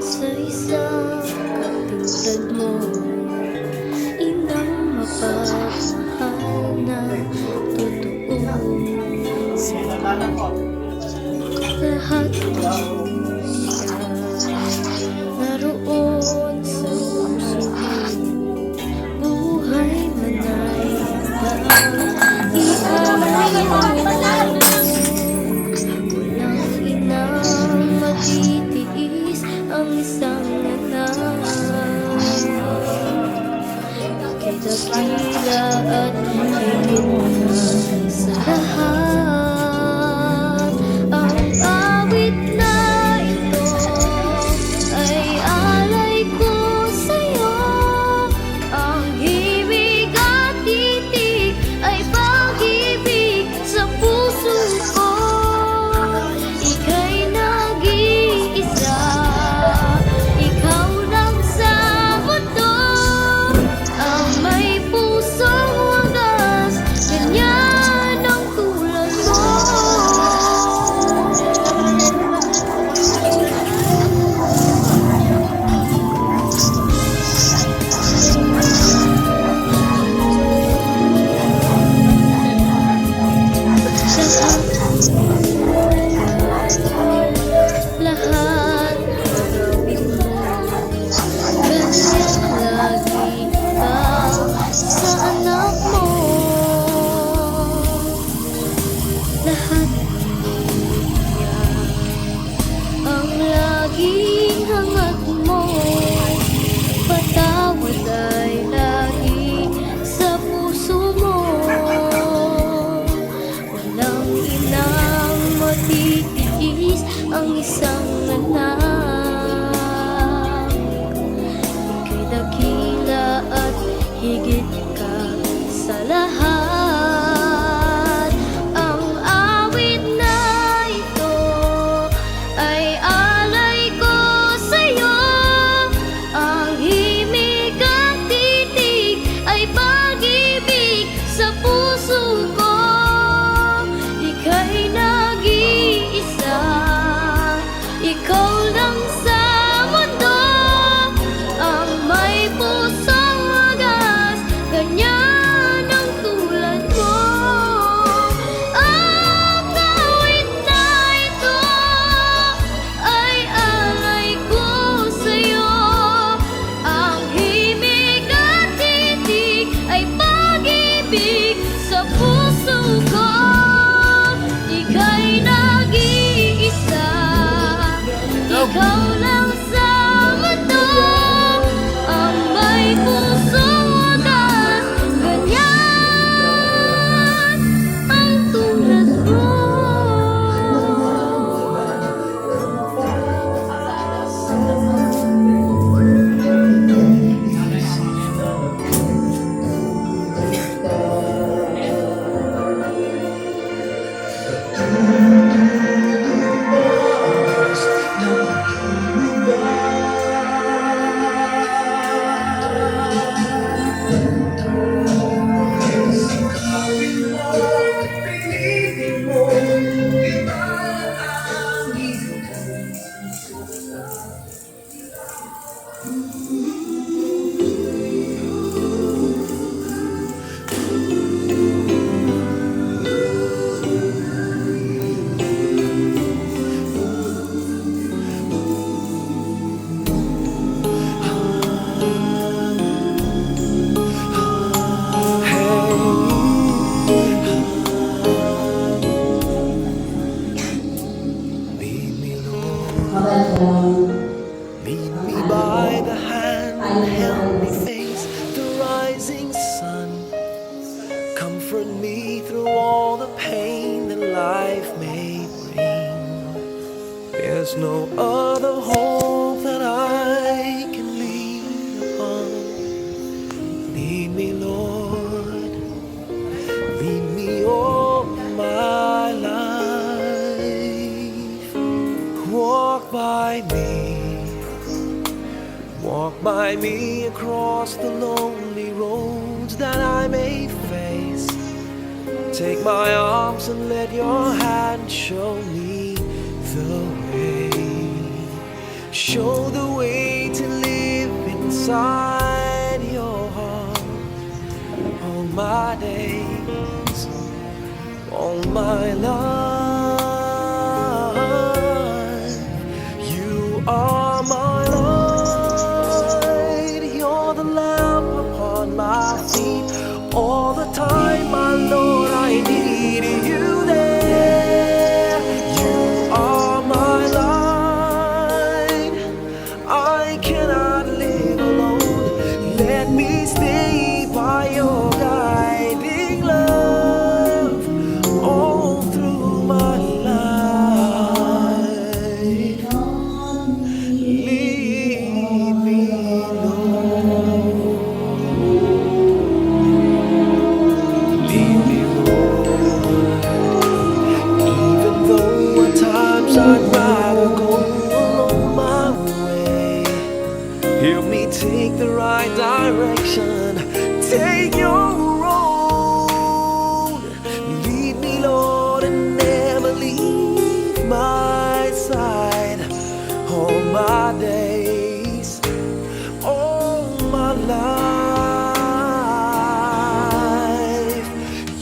Sa isang katulad mo, inang mapapahal na totoo. Lahat siya naroon sa puso ko. Buhay man ay iaalay mo. Ang isang anak, ika'y dakila at higit sa lahat. Ang awit na ito ay alay ko sa'yo. Ang himig at titig ay pag-ibig sa puso ko. Ika'y nag-iisa, laging hangat mo, patawad ay lagi sa puso mo. Walang inang matitiis ang isang anak. Ika'y dakila at higit ka sa lahat. Ang awit na ito ay sa puso ko. Ika'y nag-iisa, ikaw lang. There's no other hope that I can lean upon. Lead me, Lord, lead me all my life. Walk by me across the lonely roads that I may face. Take my arms and let your hand show me the way. Show the way to live inside your heart. All my days, all my life, you are my light. You're the lamp upon my feet. All the time, my Lord, I need you there. You are my light. I cannot live alone. Let me stay by your guiding love all through my life. Lead me, Lord. Lead me, Lord. Even though at times I'd rather go along my way, help me take the right direction. Take your road. Lead me, Lord, and never leave my side. All my days, all my life,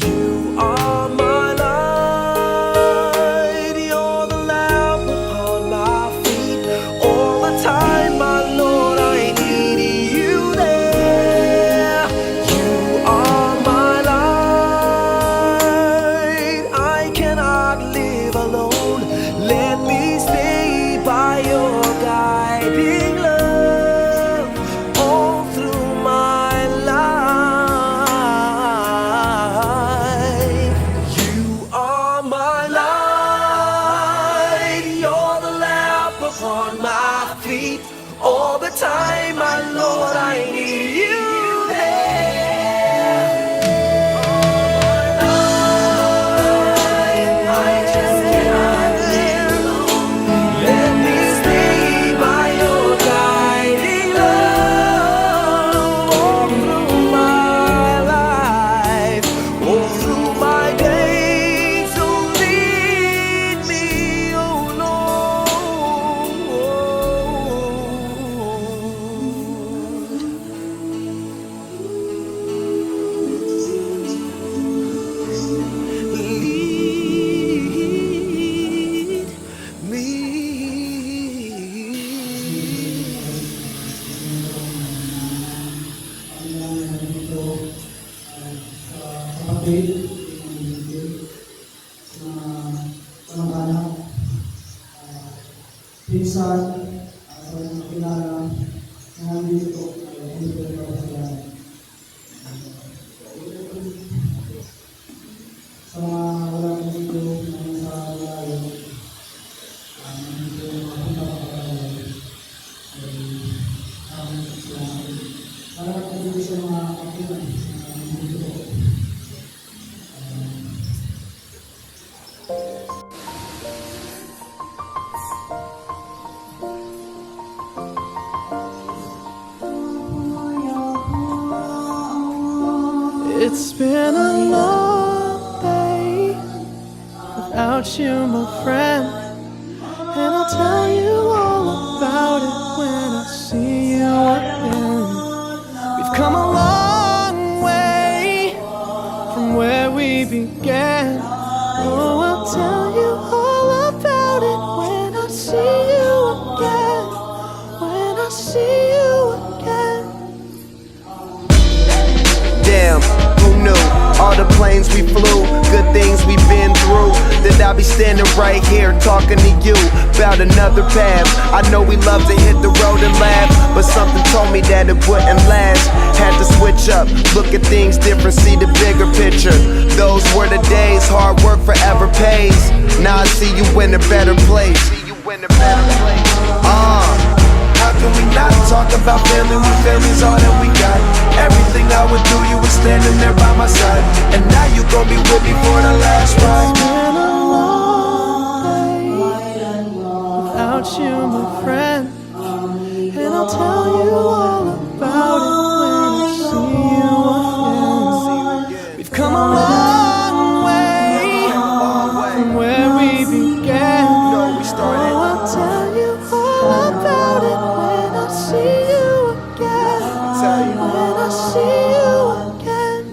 you are my light. You're the lamp upon my feet. All the time, my Lord, I need you there. You are my light. I cannot live alone. Let me stay by your guiding love all through my life. You are my light. You're the lamp upon my feet. All the time, my Lord, I need you there. I just cannot live alone. Let me stay by your guiding love all through my life, all through my days. So lead me, oh Lord. Lead me. Kapatid, sa kamag-anak, pinsan, sa mga kilala, na nandito, hindi ko rin sila. Sa mga walang dito, na nasa layo, nandito yung mga pinapakalayo, ay sila. Para dito sa mga kapitan, nandito. It's been a long day without you, my friend, and I'll tell you all about it when I see you again. We've come a long way from where we began. Oh, I'll tell you all about it when I see you again. When I see you again. Damn, who knew? All the planes we flew, good things we've been through. That I'll be standing right here talking to you about another path. I know we love to hit the road and laugh, but something told me that it wouldn't last. Had to switch up, look at things different, see the bigger picture. Those were the days, hard work forever pays. Now I see you in a better place. in a better place. How can we not talk about family when family's all that we got? Everything I went through, you were standing there by my side, and now you gon' be with me for the last ride. It's been a long day without you, my friend, and I'll tell you all about it when I see you again. We've come a long way from where we began. Oh, I'll tell you all about it when I see you again. When I see you again.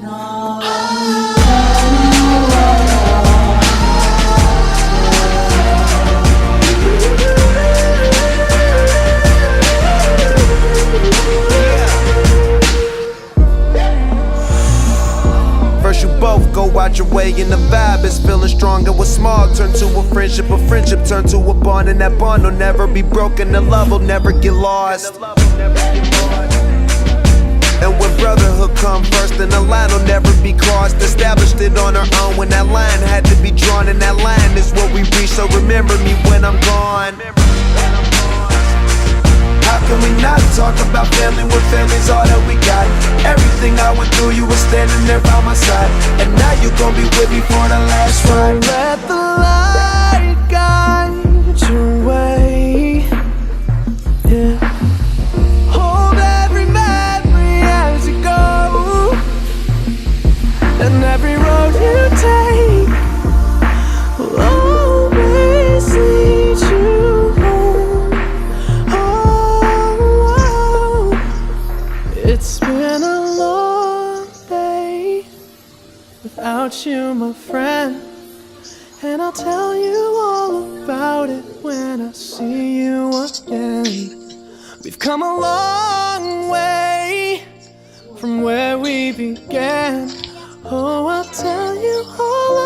First you both go out your way and the vibe is feeling strong, and what's small turn to a friendship turn to a bond, and that bond will never be broken, the love will never get lost. And when brotherhood come first, then the line will never be crossed. Established it on our own when that line had to be drawn, and that line is what we reach, so remember me when I'm gone. How can we not talk about family when family's all that we got? Everything I went through, you were standing there by my side, and now you gon' be with me for the last ride. Let the light guide your way. Yeah. Hold every memory as you go, and every road you take will always lead you home. Oh, it's been a long day without you, my friend, and I'll tell you all about it when I see you again. We've come a long way from where we began. Oh, I'll tell you all